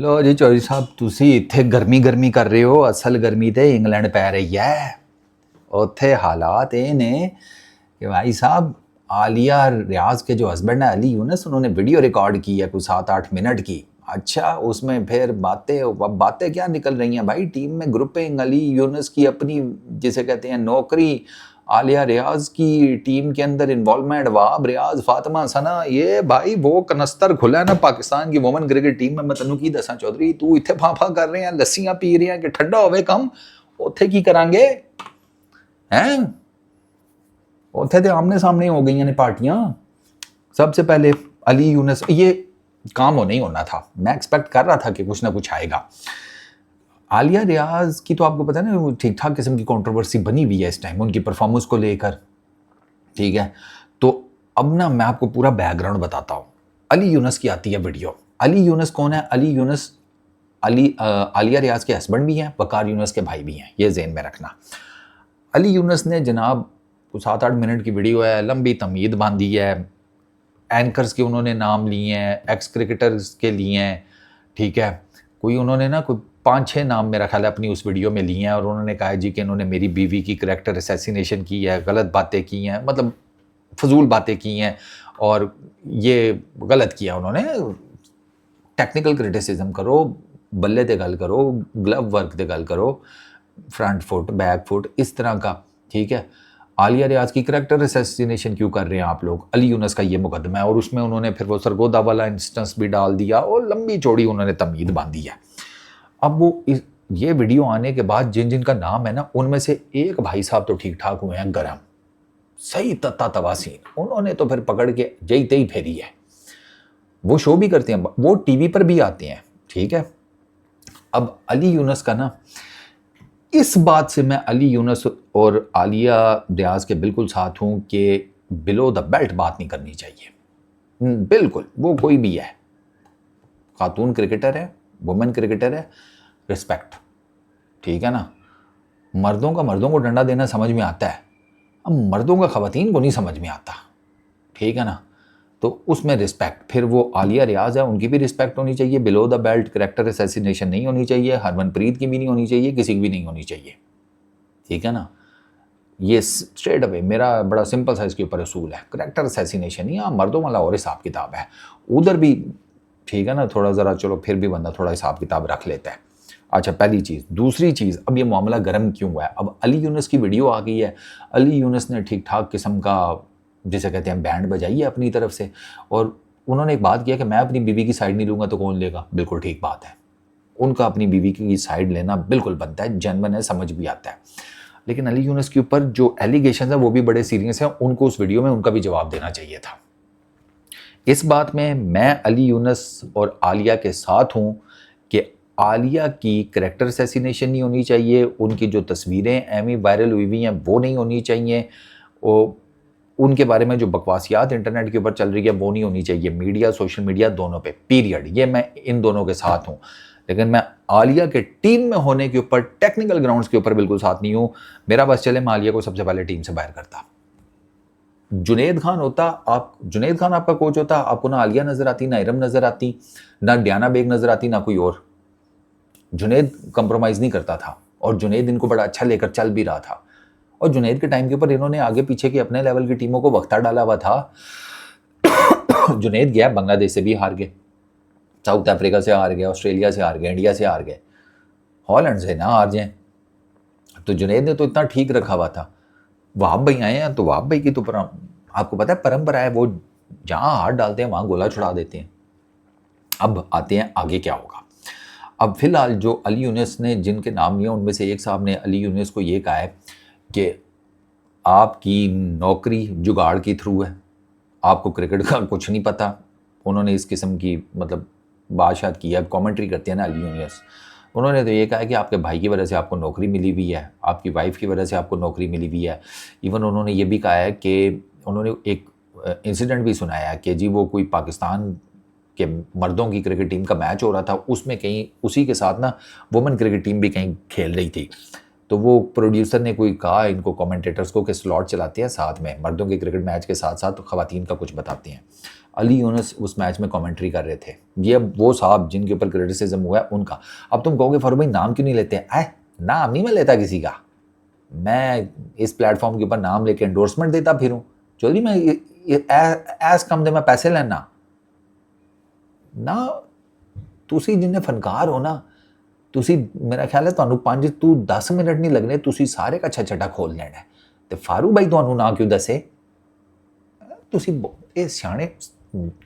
लो जी चौधरी साहब, ਤੁਸੀਂ ਇੱਥੇ ਗਰਮੀ ਕਰ ਰਹੇ ਹੋ। ਅਸਲ ਗਰਮੀ ਤੇ ਇੰਗਲैंड ਪੈ ਰਹੀ ਹੈ। ਉੱਥੇ हालात ये ने कि भाई साहब आलिया रियाज के जो हस्बैंड है अली यूनुस, उन्होंने वीडियो रिकॉर्ड की है कुछ 7-8 मिनट की। अच्छा, उसमें फिर बातें क्या निकल रही हैं भाई। टीम में ग्रुपिंग, अली यूनुस की अपनी जिसे कहते हैं नौकरी, आलिया रियाज की टीम के अंदर इन्वॉल्वमेंट, वाब रियाज, फातिमा सना, ये भाई वो कनस्तर खुला है ना पाकिस्तान की वुमन क्रिकेट टीम में। मैं तेनों की दसा चौधरी, तू इत्थे फांफा कर रहे हैं, लस्सियां पी रहे हैं कि ठंडा होवे कम, उत्थे की करांगे हैं। उत्थे तो आमने सामने हो गई ने पार्टियां। सबसे पहले अली यूनुस, ये काम हो नहीं होना था, मैं एक्सपेक्ट कर रहा था कि कुछ ना कुछ आएगा। आलिया रियाज की तो आपको पता है ना, ठीक ठाक किस्म की कंट्रोवर्सी बनी हुई है इस टाइम उनकी परफॉर्मेंस को लेकर, ठीक है। तो अब ना मैं आपको पूरा बैकग्राउंड बताता हूँ। अली यूनुस की आती है वीडियो। अली यूनुस कौन है? अली यूनुस आलिया रियाज के हस्बैंड भी हैं, वकार यूनुस के भाई भी हैं, ये ज़हन में रखना। अली यूनुस ने जनाब 7-8 मिनट की वीडियो है, लंबी तमीद बांधी है, एंकर्स के उन्होंने नाम लिए हैं, एक्स क्रिकेटर्स के लिए हैं, ठीक है। कोई उन्होंने ना कोई 5-6 नाम मेरा ख्याल है अपनी उस वीडियो में लिए हैं, और उन्होंने कहा जी कि इन्होंने मेरी बीवी की करैक्टर असैसिनेशन की है, गलत बातें की हैं, मतलब फजूल बातें की हैं, और ये गलत किया उन्होंने। टैक्नीकल क्रिटिसिज्म करो, बल्ले ते गल करो, ग्लव वर्क ते गल करो, फ्रंट फुट बैक फुट इस तरह का, ठीक है। आलिया रियाज की करैक्टर असैसिनेशन क्यों कर रहे हैं आप लोग? अली यूनुस का ये मुकदमा है, और उसमें उन्होंने फिर वो सरगोदा वाला इंस्टेंस भी डाल दिया, और लंबी चौड़ी उन्होंने तमीद बांधी है। अब वो ये वीडियो आने के बाद जिन जिन का नाम है ना, उनमें से एक भाई साहब तो ठीक ठाक हुए हैं गरम, सही तत्ता तवासीन, उन्होंने तो फिर पकड़ के जई तई फेरी है। वो शो भी करते हैं, वो टीवी पर भी आते हैं, ठीक है। अब अली यूनुस का ना, इस बात से मैं अली यूनुस और आलिया रियाज के बिल्कुल साथ हूं कि बिलो द बेल्ट बात नहीं करनी चाहिए। बिल्कुल, वो कोई भी है, खातून क्रिकेटर है, वुमेन क्रिकेटर है, रिस्पेक्ट, ठीक है ना। मर्दों का मर्दों को डंडा देना समझ में आता है, अब मर्दों का खवातीन को नहीं समझ में आता, ठीक है ना। तो उसमें रिस्पेक्ट, फिर वो आलिया रियाज है, उनकी भी रिस्पेक्ट होनी चाहिए। Below the belt character assassination नहीं होनी चाहिए, हरमनप्रीत की भी नहीं होनी चाहिए, किसी की भी नहीं होनी चाहिए, ठीक है ना। ये स्ट्रेट अवे मेरा बड़ा सिंपल सा इसके ऊपर असूल है, करैक्टर असैसिनेशन नहीं। हाँ, मर्दों वाला और हिसाब किताब है, उधर भी ठीक है ना, थोड़ा ज़रा चलो फिर भी बंदा थोड़ा हिसाब किताब रख लेता है। अच्छा, पहली चीज़। दूसरी चीज़, अब ये मामला गर्म क्यों हुआ है? अब अली यूनुस की वीडियो आ गई है, अली यूनुस ने ठीक ठाक किस्म का जिसे कहते हैं बैंड बजाई है अपनी तरफ से, और उन्होंने एक बात किया कि मैं अपनी बीवी की साइड नहीं लूँगा तो कौन लेगा। बिल्कुल ठीक बात है, उनका अपनी बीवी की साइड लेना बिल्कुल बनता है, जेन्युइन है, समझ भी आता है। लेकिन अली यूनुस के ऊपर जो एलिगेशन है वो भी बड़े सीरियस हैं, उनको उस वीडियो में उनका भी जवाब देना चाहिए था। इस बात में मैं अली यूनुस और आलिया के साथ हूँ कि आलिया की करैक्टर असैसिनेशन नहीं होनी चाहिए, उनकी जो तस्वीरें एमी वायरल हुई हुई हैं वो नहीं होनी चाहिए, वो उनके बारे में जो बकवासियात इंटरनेट के ऊपर चल रही है वो नहीं होनी चाहिए, मीडिया सोशल मीडिया दोनों पे, पीरियड। ये मैं इन दोनों के साथ हूँ। लेकिन मैं आलिया के टीम में होने के ऊपर, टेक्निकल ग्राउंड्स के ऊपर बिल्कुल साथ नहीं हूँ। मेरा बस चले, मैं आलिया को सबसे पहले टीम से बाहर करता। जुनेद खान होता, आप जुनेद खान आपका कोच होता, आपको ना आलिया नजर आती, ना इरम नजर आती, ना डियाना बेग नजर आती, ना कोई और। जुनेद कंप्रोमाइज़ नहीं करता था, और जुनेद इनको बड़ा अच्छा लेकर चल भी रहा था। और जुनेद के टाइम के ऊपर इन्होंने आगे पीछे की अपने लेवल की टीमों को वक्ता डाला हुआ था। जुनेद गया, बांग्लादेश से भी हार गए, साउथ अफ्रीका से हार गए, ऑस्ट्रेलिया से हार गए, इंडिया से हार गए, हॉलैंड से ना हार जाए। तो जुनेद ने तो इतना ठीक रखा हुआ था। वहाब भाई आए हैं, तो वहाब भाई की तो आपको पता है परंपरा है, वो जहाँ हाथ डालते हैं वहाँ गोला छुड़ा देते हैं। अब आते हैं आगे क्या होगा। अब फिलहाल जो अली यूनुस ने जिनके नाम लिए, उनमें से एक साहब ने अली यूनुस को ये कहा है कि आपकी नौकरी जुगाड़ के थ्रू है, आपको क्रिकेट का कुछ नहीं पता। उन्होंने इस किस्म की मतलब बादशाह की है, कमेंट्री करते हैं ना अली यूनुस। उन्होंने तो ये कहा है कि आपके भाई की वजह से आपको नौकरी मिली हुई है, आपकी वाइफ की वजह से आपको नौकरी मिली हुई है। इवन उन्होंने ये भी कहा है कि उन्होंने एक इंसिडेंट भी सुनाया है कि जी वो कोई पाकिस्तान के मर्दों की क्रिकेट टीम का मैच हो रहा था, उसमें कहीं उसी के साथ ना वुमेन क्रिकेट टीम भी कहीं खेल रही थी। तो वो प्रोड्यूसर ने कोई कहा इनको कमेंटेटर्स को कि स्लॉट चलाते हैं साथ में, मर्दों के क्रिकेट मैच के साथ साथ खवातीन का कुछ बताते हैं। अली यूनुस उस मैच में कमेंट्री कर रहे थे। ये वो साहब जिनके ऊपर क्रिटिसिज्म हुआ है उनका। अब तुम कहोगे फारूक भाई नाम क्यों नहीं लेते हैं? नाम नहीं मैं लेता किसी का, मैं इस प्लेटफॉर्म के ऊपर नाम लेके एंडोर्समेंट देता फिरूं? चौधरी मैं एस कम दे मैं पैसे लेना ना। तुसी जिन्ने फनकार हो ना, तुसी मेरा ख्याल है ਤੁਹਾਨੂੰ 5 ਤੋਂ 10 ਮਿੰਟ ਨਹੀਂ ਲੱਗਣੇ, ਤੁਸੀਂ ਸਾਰੇ का ਛੱਛਟਾ ਖੋਲ ਲੈਣਾ ਹੈ। ਤੇ ਫਾਰੂਕ ਭਾਈ ਤੁਹਾਨੂੰ ਨਾ ਕਿਉਂ ਦੱਸੇ? ਤੁਸੀਂ ਇਹ ਸਿਆਣੇ,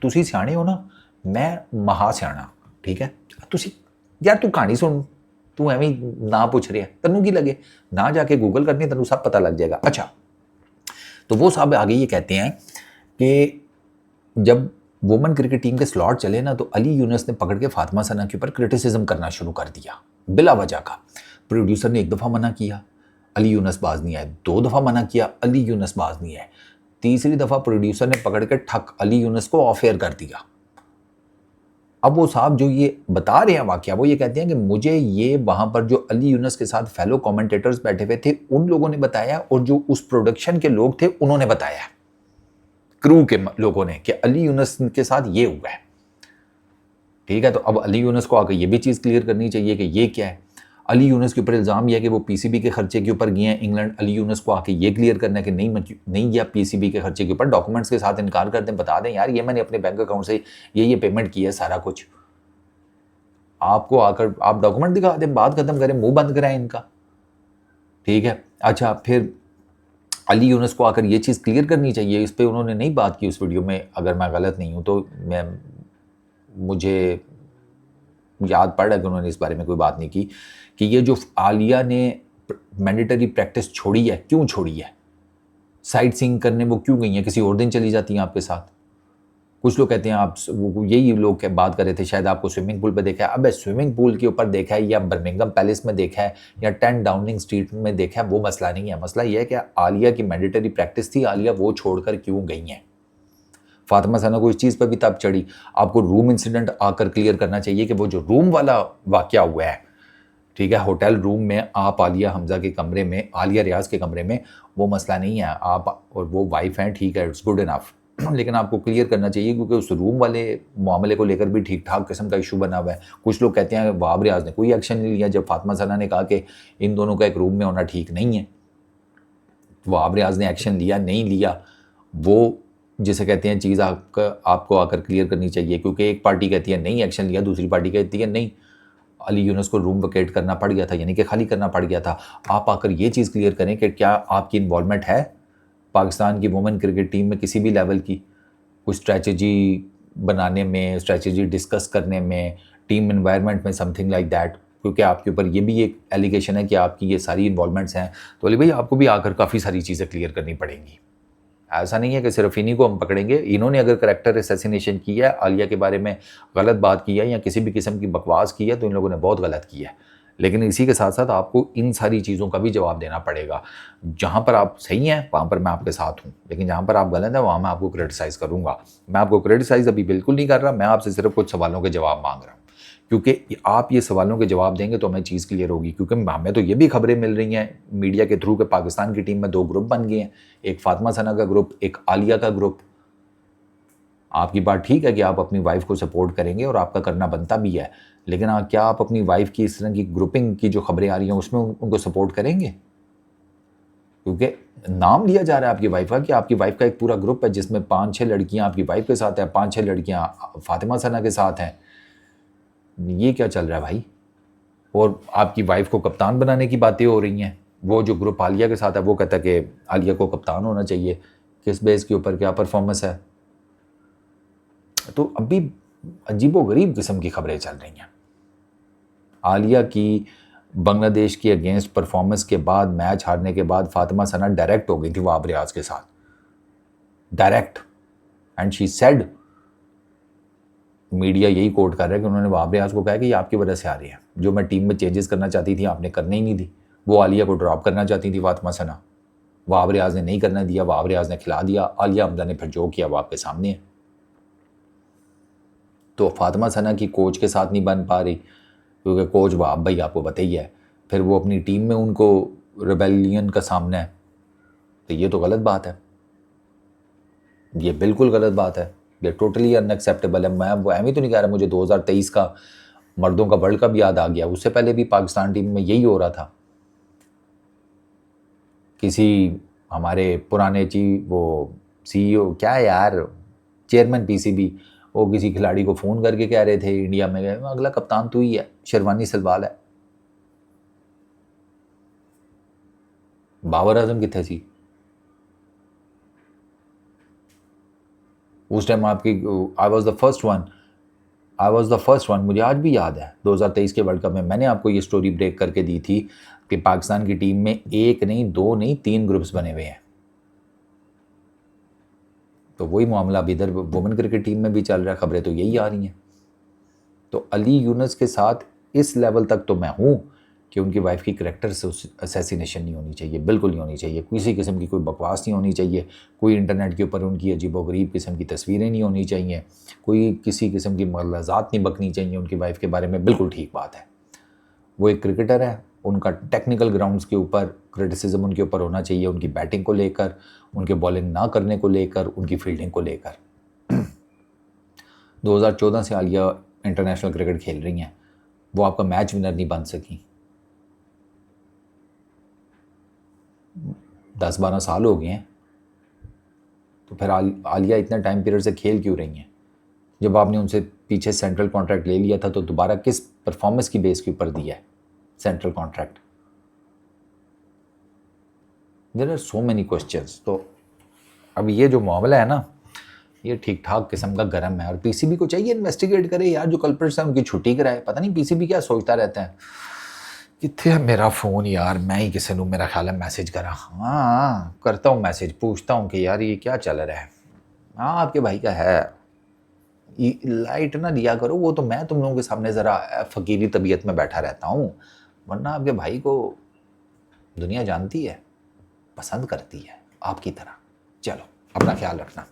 ਤੁਸੀਂ ਸਿਆਣੇ ਹੋ ਨਾ, ਮੈਂ ਮਹਾ ਸਿਆਣਾ, ਠੀਕ ਹੈ? ਤੁਸੀਂ ਯਾਰ ਤੂੰ ਕਹਾਣੀ ਸੁਣ, तू एवं ना पूछ रहा है, तेनू की लगे ना जाके गूगल करनी, तेनू सब पता लग जाएगा। अच्छा, तो वो साहब आगे ये कहते हैं कि जब वुमेन क्रिकेट टीम के स्लॉट चले ना, तो अली यूनुस ने पकड़ के फातिमा सना के ऊपर क्रिटिसिज्म करना शुरू कर दिया बिला वजह का। प्रोड्यूसर ने 1 दफ़ा मना किया, अली यूनुस बाज नहीं आए। 2 दफ़ा मना किया, अली यूनुस बाज नहीं आए। तीसरी दफ़ा प्रोड्यूसर ने पकड़ के ठक अली यूनुस को ऑफ एयर कर दिया। अब वो साहब जो ये बता रहे हैं वाकया, वो ये कहते हैं कि मुझे ये वहाँ पर जो अली यूनुस के साथ फेलो कमेंटेटर्स बैठे हुए थे उन लोगों ने बताया, और जो उस प्रोडक्शन के लोग थे उन्होंने बताया, क्रू के लोगों ने, कि अली यूनुस के साथ ये हुआ है। ठीक है, तो अब अली यूनुस को आकर ये भी चीज़ क्लियर करनी चाहिए कि ये क्या है। अली यूनुस के ऊपर इल्ज़ाम यह है कि वो पीसीबी के खर्चे के ऊपर गए हैं इंग्लैंड। अली यूनुस को आके ये क्लियर करना है कि नहीं गया पीसीबी के खर्चे के ऊपर, डॉक्यूमेंट्स के साथ इनकार कर दें, बता दें यार ये मैंने अपने बैंक अकाउंट से ये पेमेंट की है, सारा कुछ आपको आकर आप डॉक्यूमेंट दिखा दें, बात खत्म करें, मुंह बंद कराएं इनका। ठीक है, अच्छा, फिर अली यूनुस को आकर ये चीज़ क्लियर करनी चाहिए, इस पर उन्होंने नहीं बात की उस वीडियो में, अगर मैं गलत नहीं हूँ तो। मुझे याद पड़ रहा है कि उन्होंने इस बारे में कोई बात नहीं की कि ये जो आलिया ने मैंडेटरी प्रैक्टिस छोड़ी है, क्यों छोड़ी है? साइट सीइंग करने वो क्यों गई हैं? किसी और दिन चली जाती हैं आपके साथ। कुछ लोग कहते हैं आप यही लोग बात कर रहे थे, शायद आपको स्विमिंग पूल पे देखा है। अब स्विमिंग पूल के ऊपर देखा है या बर्मिंघम पैलेस में देखा है या 10 डाउनिंग स्ट्रीट में देखा है, वो मसला नहीं है। मसला यह है कि आलिया की मैंडेटरी प्रैक्टिस थी, आलिया वो छोड़कर क्यों गई हैं? फातिमा सना को इस चीज़ पर भी तब चढ़ी। आपको रूम इंसिडेंट आकर क्लियर करना चाहिए कि वो जो रूम वाला वाकया हुआ है, ठीक है, होटल रूम में आप आलिया हमजा के कमरे में, आलिया रियाज के कमरे में, वो मसला नहीं है। आप और वो वाइफ हैं, ठीक है, इट्स गुड इनफ, लेकिन आपको क्लियर करना चाहिए क्योंकि उस रूम वाले मामले को लेकर भी ठीक ठाक किस्म का इशू बना हुआ है। कुछ लोग कहते हैं वहाब रियाज ने कोई एक्शन नहीं लिया जब फातिमा सना ने कहा कि इन दोनों का एक रूम में होना ठीक नहीं है। वहाब रियाज ने एक्शन लिया नहीं लिया, वो जिसे कहते हैं चीज़ आपको आकर क्लियर करनी चाहिए, क्योंकि एक पार्टी कहती है नहीं एक्शन लिया, दूसरी पार्टी कहती है नहीं, अली यूनुस को रूम वकेट करना पड़ गया था, यानी कि खाली करना पड़ गया था। आप आकर ये चीज़ क्लियर करें कि क्या आपकी इन्वॉल्वमेंट है पाकिस्तान की वुमेन क्रिकेट टीम में किसी भी लेवल की, कुछ स्ट्रैटेजी बनाने में, स्ट्रैटेजी डिस्कस करने में, टीम एनवायरनमेंट में, समथिंग लाइक दैट, क्योंकि आपके ऊपर ये भी एक एलिगेशन है कि आपकी ये सारी इन्वॉल्वमेंट्स हैं। तो अली भाई आपको भी आकर काफ़ी सारी चीज़ें क्लियर करनी पड़ेंगी। ऐसा नहीं है कि सिर्फ इन्हीं को हम पकड़ेंगे। इन्होंने अगर करैक्टर असैसिनेशन किया है, आलिया के बारे में गलत बात की है या किसी भी किस्म की बकवास की है, तो इन लोगों ने बहुत गलत किया है। लेकिन इसी के साथ साथ आपको इन सारी चीज़ों का भी जवाब देना पड़ेगा। जहाँ पर आप सही हैं वहाँ पर मैं आपके साथ हूँ, लेकिन जहाँ पर आप गलत हैं वहाँ मैं आपको क्रिटिसाइज़ करूँगा। मैं आपको क्रिटिसाइज़ अभी बिल्कुल नहीं कर रहा, मैं आपसे सिर्फ कुछ सवालों के जवाब मांग रहा हूँ, क्योंकि आप ये सवालों के जवाब देंगे तो हमें चीज़ क्लियर होगी। क्योंकि हमें तो ये भी खबरें मिल रही हैं मीडिया के थ्रू कि पाकिस्तान की टीम में 2 ग्रुप बन गए हैं, एक फातिमा सना का ग्रुप, एक आलिया का ग्रुप। आपकी बात ठीक है कि आप अपनी वाइफ को सपोर्ट करेंगे और आपका करना बनता भी है, लेकिन क्या आप अपनी वाइफ की इस तरह की ग्रुपिंग की जो खबरें आ रही हैं उसमें उनको सपोर्ट करेंगे? क्योंकि नाम लिया जा रहा है आपकी वाइफ का कि आपकी वाइफ का एक पूरा ग्रुप है जिसमें 5-6 लड़कियां आपकी वाइफ के साथ हैं, 5-6 लड़कियां फातिमा सना के साथ हैं। ये क्या चल रहा है भाई? और आपकी वाइफ को कप्तान बनाने की बातें हो रही हैं। वो जो ग्रुप आलिया के साथ है वो कहता है कि आलिया को कप्तान होना चाहिए। किस बेस के ऊपर, क्या परफॉर्मेंस है? तो अभी अजीबोगरीब किस्म की खबरें चल रही हैं। आलिया की बांग्लादेश के अगेंस्ट परफॉर्मेंस के बाद, मैच हारने के बाद फातिमा सना डायरेक्ट हो गई थी वहाब रियाज के साथ, direct, and she said, media यही कोट कर रहा है कि उन्होंने वहाब रियाज को कहा कि ये आपकी वजह से आ रही है, जो मैं टीम में चेंजेस करना चाहती थी आपने करने ही नहीं दी। वो आलिया को ड्रॉप करना चाहती थी फातिमा सना, वहाब रियाज ने नहीं करना दिया, वहाब रियाज ने खिला दिया, आलिया हमजा ने फिर जो किया वो आपके सामने है। तो फातिमा सना की कोच के साथ नहीं बन पा रही क्योंकि कोच वहाब भाई आपको पता ही है, फिर वो अपनी टीम में उनको रिबेलियन का सामना है। तो ये तो गलत बात है, ये बिल्कुल गलत बात है। ये टोटली अनएक्सेप्टेबल है। मैं वो एम ही तो नहीं कह रहा, मुझे 2023 का मर्दों का वर्ल्ड कप याद आ गया, उससे पहले भी पाकिस्तान टीम में यही हो रहा था। किसी हमारे पुराने वो सीईओ क्या है यार, चेयरमैन पीसीबी, वो किसी खिलाड़ी को फ़ोन करके कह रहे थे इंडिया में गए, अगला कप्तान तू ही है, शेरवानी सलवाल है। बाबर आजम कितने सी उस टाइम आपकी, I was the first one, मुझे आज भी याद है 2023 के वर्ल्ड कप में मैंने आपको ये स्टोरी ब्रेक करके दी थी कि पाकिस्तान की टीम में एक नहीं, दो नहीं, 3 ग्रुप्स बने हुए हैं। तो वही मामला अब इधर वुमेन क्रिकेट टीम में भी चल रहा है, खबरें तो यही आ रही हैं। तो अली यूनुस के साथ इस लेवल तक तो मैं हूँ कि उनकी वाइफ की करैक्टर असैसिनेशन नहीं होनी चाहिए, बिल्कुल नहीं होनी चाहिए, किसी किस्म की कोई बकवास नहीं होनी चाहिए, कोई इंटरनेट के ऊपर उनकी अजीबोगरीब किस्म की तस्वीरें नहीं होनी चाहिए, कोई किसी किस्म की मलाज़ात नहीं बकनी चाहिए उनकी वाइफ के बारे में, बिल्कुल ठीक बात है। वो एक क्रिकेटर है, उनका टेक्निकल ग्राउंड्स के ऊपर क्रिटिसिज्म उनके ऊपर होना चाहिए, उनकी बैटिंग को लेकर, उनके बॉलिंग ना करने को लेकर, उनकी फील्डिंग को लेकर। 2014 से आलिया इंटरनेशनल क्रिकेट खेल रही हैं, वो आपका मैच विनर नहीं बन सकी। 10-12 साल हो गए हैं, तो फिर आलिया इतना टाइम पीरियड से खेल क्यों रही हैं? जब आपने उनसे पीछे सेंट्रल कॉन्ट्रैक्ट ले लिया था तो दोबारा किस परफॉर्मेंस की बेस के ऊपर दिया है central contract? There are so many questions. तो अब ये जो मामला है ना, ये ठीक ठाक किस्म का गर्म है, और पीसीबी को चाहिए इन्वेस्टिगेट करे यार, जो कल्प्रिट्स हैं उनकी छुट्टी कराए। पता नहीं पीसीबी क्या सोचता रहता है। कितने है मेरा फ़ोन यार, मैं ही किसी को मेरा ख्याल है मैसेज करा। हाँ करता हूँ मैसेज, पूछता हूँ कि यार ये क्या चल रहा है। हाँ आपके भाई का है, लाइट ना दिया करो, वो तो मैं तुम लोगों के सामने ज़रा फ़कीरी तबीयत में बैठा रहता हूँ, वरना आपके भाई को दुनिया जानती है, पसंद करती है आपकी तरह। चलो अपना ख्याल रखना।